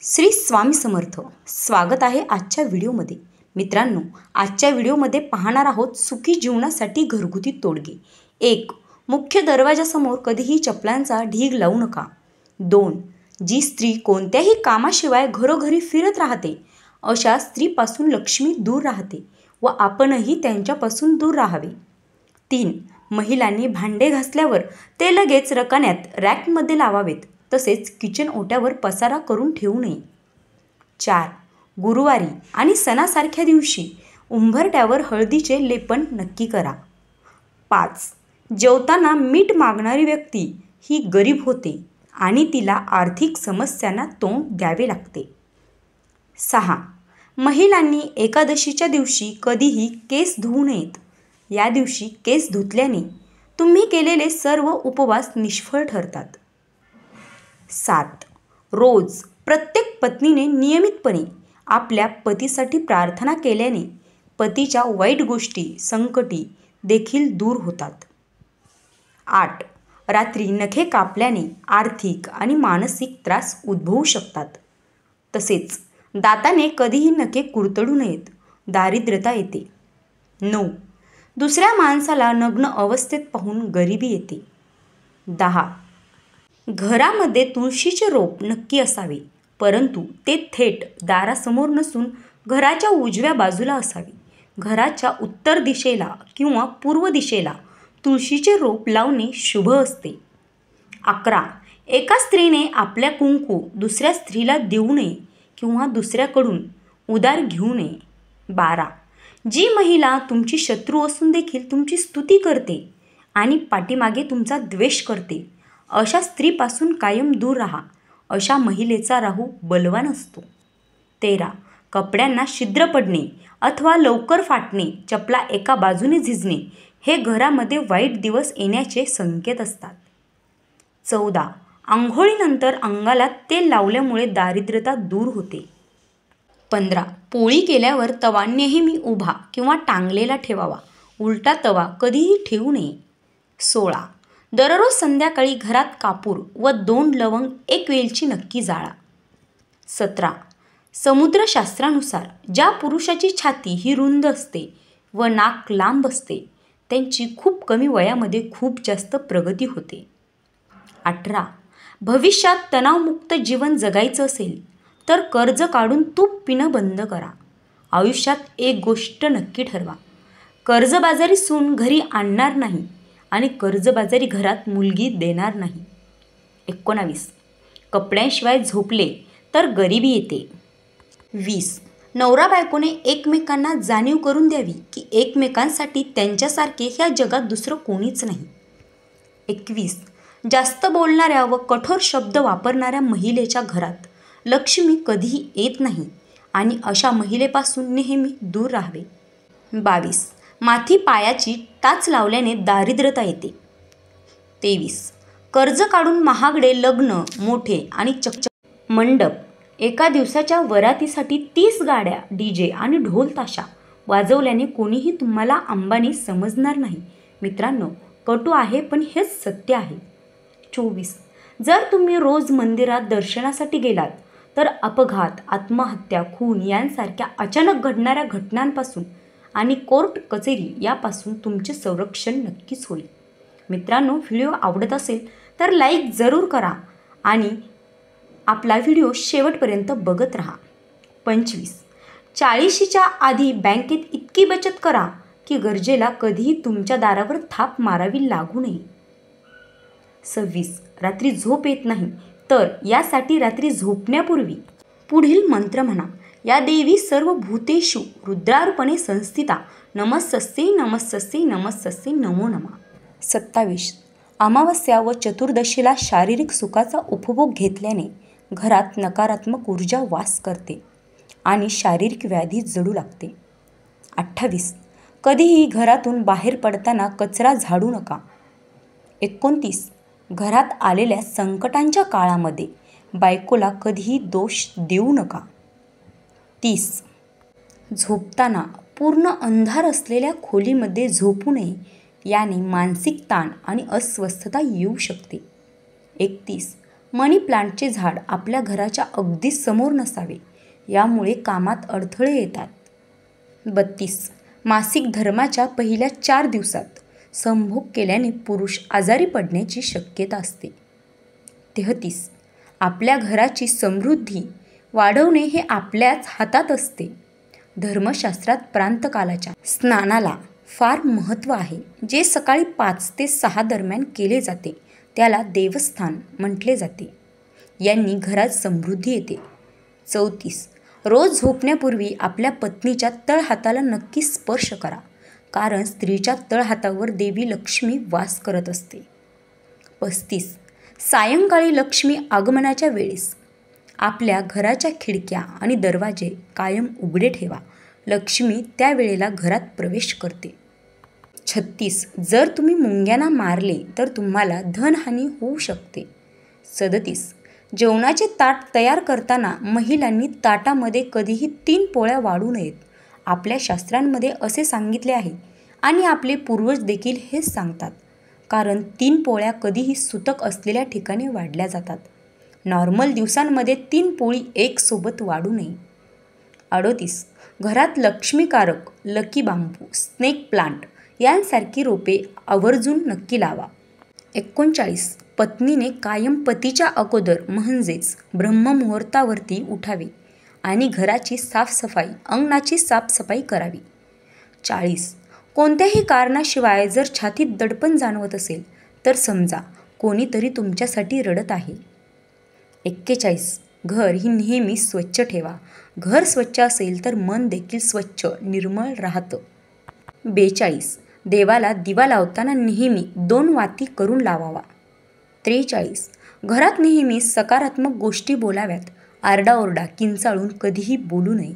श्री स्वामी समर्थ. स्वागत आहे आजच्या व्हिडिओमध्ये. मित्रांनो, आजच्या व्हिडिओमध्ये पाहणार आहोत सुखी जीवनासाठी घरगुती तोडगे. 1. मुख्य दरवाजासमोर कधीही चपलांचा ढीग लावू नका. 2. जी स्त्री कोणत्याही कामाशिवाय घरोघरी फिरत राहते अशा स्त्रीपासून लक्ष्मी दूर राहते व आपणही त्यांच्यापासून दूर राहावे. 3. महिलांनी भांडे घासल्यावर ते लगेच रकान्यात रॅकमध्ये लावावेत, तसेच किचन ओट्यावर पसारा करून ठेवू नये. 4. गुरुवारी आणि सणासारख्या दिवशी उंबरठ्यावर हळदीचे लेपन नक्की करा. 5. जेवताना मीठ मागणारी व्यक्ती ही गरीब होते आणि तिला आर्थिक समस्यांना तोंड द्यावे लागते. 6. महिलांनी एकादशीच्या दिवशी कधीही केस धुवू नयेत. या दिवशी केस धुतल्याने तुम्ही केलेले सर्व उपवास निष्फळ ठरतात. 7. रोज प्रत्येक पत्नीने नियमितपणे आपल्या पतीसाठी प्रार्थना केल्याने पतीच्या वाईट गोष्टी, संकटी देखील दूर होतात. 8. रात्री नखे कापल्याने आर्थिक आणि मानसिक त्रास उद्भवू शकतात. तसेच दाताने कधीही नखे कुरतडू नयेत, दारिद्र्यता येते. 9. दुसऱ्या माणसाला नग्न अवस्थेत पाहून गरिबी येते. 10. घरामध्ये तुळशीचे रोप नक्की असावे, परंतु ते थेट दारासमोर नसून घराच्या उजव्या बाजूला असावे. घराच्या उत्तर दिशेला किंवा पूर्व दिशेला तुळशीचे रोप लावणे शुभ असते. 11. एका स्त्रीने आपल्या कुंकू दुसऱ्या स्त्रीला देऊ नये किंवा दुसऱ्याकडून उधार घेऊ नये. 12. जी महिला तुमची शत्रू असून देखील तुमची स्तुती करते आणि पाठीमागे तुमचा द्वेष करते अशा स्त्रीपासून कायम दूर राहा. अशा महिलेचा राहू बलवान असतो. 13. कपड्यांना छिद्र पडणे अथवा लवकर फाटणे, चपला एका बाजूने झिजणे हे घरामध्ये वाईट दिवस येण्याचे संकेत असतात. 14. आंघोळीनंतर अंगाला तेल लावल्यामुळे दारिद्र्यता दूर होते. 15. पोळी केल्यावर तवा नेहमी उभा किंवा टांगलेला ठेवावा, उलटा तवा कधीही ठेवू नये. 16. दररोज संध्याकाळी घरात कापूर व 2 लवंग 1 वेलची नक्की जाळा. 17. समुद्रशास्त्रानुसार ज्या पुरुषाची छाती ही रुंद असते व नाक लांब असते त्यांची खूप कमी वयामध्ये खूप जास्त प्रगती होते. 18. भविष्यात तणावमुक्त जीवन जगायचं असेल तर कर्ज काढून तूप पिणं बंद करा. आयुष्यात एक गोष्ट नक्की ठरवा, कर्जबाजारी सून घरी आणणार नाही आणि कर्जबाजारी घरात मुलगी देणार नाही. 19. कपड्यांशिवाय झोपले तर गरिबी येते. 20. नवरा बायकोने एकमेकांना जाणीव करून द्यावी की एकमेकांसाठी त्यांच्यासारखे ह्या जगात दुसरं कोणीच नाही. 21. जास्त बोलणाऱ्या व कठोर शब्द वापरणाऱ्या महिलेच्या घरात लक्ष्मी कधीही येत नाही आणि अशा महिलेपासून नेहमी दूर राहावे. 22. माथी पायाची टाच लावल्याने दारिद्र्यता येते. 23. कर्ज काढून महागडे लग्न, मोठे आणि चकचक मंडप, एका दिवसाच्या वरातीसाठी 30 गाड्या, डीजे आणि ढोल ताशा वाजवल्याने कोणीही तुम्हाला अंबानी समजणार नाही. मित्रांनो, कटू आहे पण हेच सत्य आहे. 24. जर तुम्ही रोज मंदिरात दर्शनासाठी गेलात तर अपघात, आत्महत्या, खून यांसारख्या अचानक घडणाऱ्या घटनांपासून आणि कोर्ट कचेरी यापासून तुमचे संरक्षण नक्कीच होईल. मित्रांनो, व्हिडिओ आवडत असेल तर लाईक जरूर करा आणि आपला व्हिडिओ शेवटपर्यंत बघत राहा. 25. 40च्या आधी बँकेत इतकी बचत करा की गरजेला कधीही तुमच्या दारावर थाप मारावी लागू नये. 26. रात्री झोप येत नाही तर यासाठी रात्री झोपण्यापूर्वी पुढील मंत्र म्हणा. या देवी सर्व भूतेषु रुद्रारूपणे संस्थिता, नमस्तस्यै नमस्तस्यै नमस्तस्यै नमो नमः. 27. अमावस्या व चतुर्दशीला शारीरिक सुखाचा उपभोग घेतल्याने घरात नकारात्मक ऊर्जा वास करते आणि शारीरिक व्याधी जडू लागते. 28. कधीही घरातून बाहेर पडताना कचरा झाडू नका. 29. घरात आलेल्या संकटांच्या काळामध्ये बायकोला कधीही दोष देऊ नका. 30. झोपताना पूर्ण अंधार असलेल्या खोलीमध्ये झोपू नये, याने मानसिक ताण आणि अस्वस्थता येऊ शकते. 31. मनी प्लांटचे झाड आपल्या घराच्या अगदी समोर नसावे, यामुळे कामात अडथळे येतात. 32. मासिक धर्माच्या पहिल्या 4 दिवसात संभोग केल्याने पुरुष आजारी पडण्याची शक्यता असते. 33. आपल्या घराची समृद्धी वाढवणे हे आपल्याच हातात असते. धर्मशास्त्रात प्रांतकालाच्या स्नानाला फार महत्त्व आहे. जे सकाळी 5 ते 6 दरम्यान केले जाते त्याला देवस्थान म्हटले जाते. यांनी घरात समृद्धी येते. 34. रोज झोपण्यापूर्वी आपल्या पत्नीच्या तळहाताला नक्की स्पर्श करा, कारण स्त्रीच्या तळहातावर देवी लक्ष्मी वास करत असते. 35. सायंकाळी लक्ष्मी आगमनाच्या वेळेस आपल्या घराच्या खिडक्या आणि दरवाजे कायम उघडे ठेवा. लक्ष्मी त्यावेळेला घरात प्रवेश करते. 36. जर तुम्ही मुंग्यांना मारले तर तुम्हाला धनहानी होऊ शकते. 37. जेवणाचे ताट तयार करताना महिलांनी ताटामध्ये कधीही 3 पोळ्या वाढू नयेत. आपल्या शास्त्रांमध्ये असे सांगितले आहे आणि आपले पूर्वज देखील हेच सांगतात, कारण 3 पोळ्या कधीही सुतक असलेल्या ठिकाणी वाढल्या जातात. नॉर्मल दिवसांमध्ये 3 पोळी एकसोबत वाढू नये. 38. घरात लक्ष्मीकारक लकी बांबू, स्नेक प्लांट यांसारखी रोपे आवर्जून नक्की लावा. 39. पत्नीने कायम पतीच्या अगोदर म्हणजेच ब्रह्ममुहूर्तावरती उठावे आणि घराची साफसफाई, अंगणाची साफसफाई करावी. 40. कोणत्याही कारणाशिवाय जर छातीत दडपण जाणवत असेल तर समजा कोणीतरी तुमच्यासाठी रडत आहे. 41. घर ही नेहमी स्वच्छ ठेवा. घर स्वच्छ असेल तर मन देखील स्वच्छ निर्मळ राहतं. 42. देवाला दिवा लावताना नेहमी 2 वाती करून लावावा. 43. घरात नेहमी सकारात्मक गोष्टी बोलाव्यात. आरडाओरडा किंचाळून कधीही बोलू नये.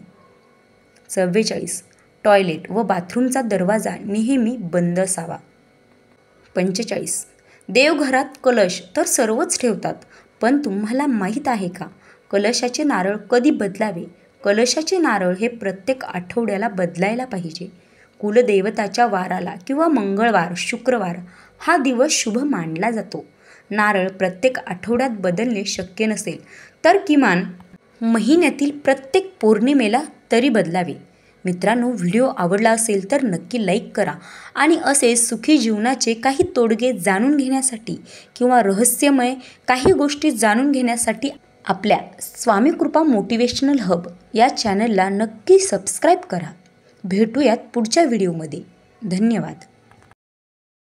44. टॉयलेट व बाथरूमचा दरवाजा नेहमी बंद असावा. 45. देवघरात कलश तर सर्वच ठेवतात, पण तुम्हाला माहीत आहे का कलशाचे नारळ कधी बदलावे? कलशाचे नारळ हे प्रत्येक आठवड्याला बदलायला पाहिजे. कुलदेवताच्या वाराला किंवा मंगळवार, शुक्रवार हा दिवस शुभ मानला जातो. नारळ प्रत्येक आठवड्यात बदलणे शक्य नसेल तर किमान महिन्यातील प्रत्येक पौर्णिमेला तरी बदलावे. मित्रांनो, व्हिडिओ आवडला असेल तर नक्की लाईक करा आणि असे सुखी जीवनाचे काही तोडगे जाणून घेण्यासाठी किंवा रहस्यमय काही गोष्टी जाणून घेण्यासाठी आपल्या स्वामी कृपा मोटिवेशनल हब या चॅनलला नक्की सबस्क्राईब करा. भेटूयात पुढच्या व्हिडिओमध्ये. धन्यवाद.